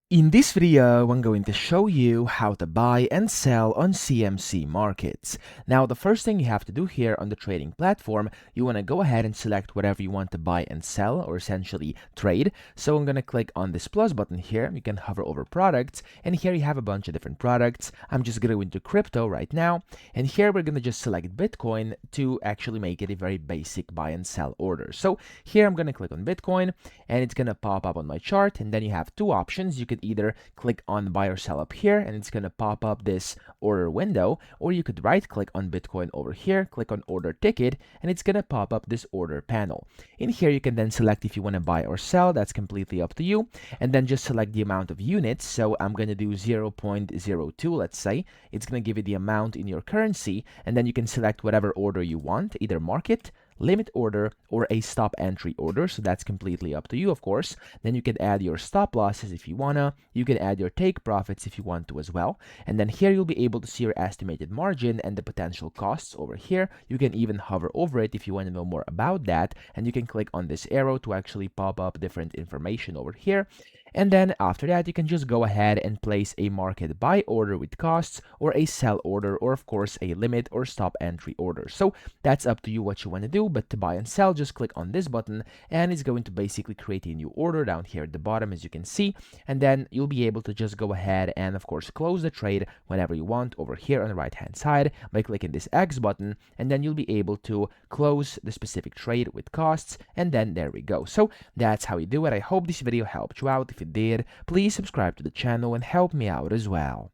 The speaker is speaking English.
In this video, I'm going to show you how to buy and sell on CMC Markets. Now, the first thing you have to do here on the trading platform, you want to go ahead and select whatever you want to buy and sell, or essentially trade. So I'm going to click on this plus button here. You can hover over products, and here you have a bunch of different products. I'm just going to go into crypto right now, and here we're going to just select Bitcoin to actually make it a very basic buy and sell order. So here I'm going to click on Bitcoin, and it's going to pop up on my chart, and then you have two options. You could either click on buy or sell up here, and it's going to pop up this order window, or you could right click on Bitcoin over here, click on order ticket, and it's going to pop up this order panel. In here you can then select if you want to buy or sell. That's completely up to you, and then just select the amount of units. So I'm going to do 0.02, let's say. It's going to give you the amount in your currency, and then you can select whatever order you want, either market, limit order, or a stop entry order. So that's completely up to you, of course. Then you can add your stop losses if you wanna. You can add your take profits if you want to as well. And then here you'll be able to see your estimated margin and the potential costs over here. You can even hover over it if you want to know more about that. And you can click on this arrow to actually pop up different information over here. And then after that, you can just go ahead and place a market buy order with costs, or a sell order, or of course a limit or stop entry order. So that's up to you what you want to do, but to buy and sell, just click on this button, and it's going to basically create a new order down here at the bottom, as you can see. And then you'll be able to just go ahead and of course close the trade whenever you want over here on the right hand side by clicking this X button, and then you'll be able to close the specific trade with costs, and then there we go. So that's how you do it. I hope this video helped you out. If it did, please subscribe to the channel and help me out as well.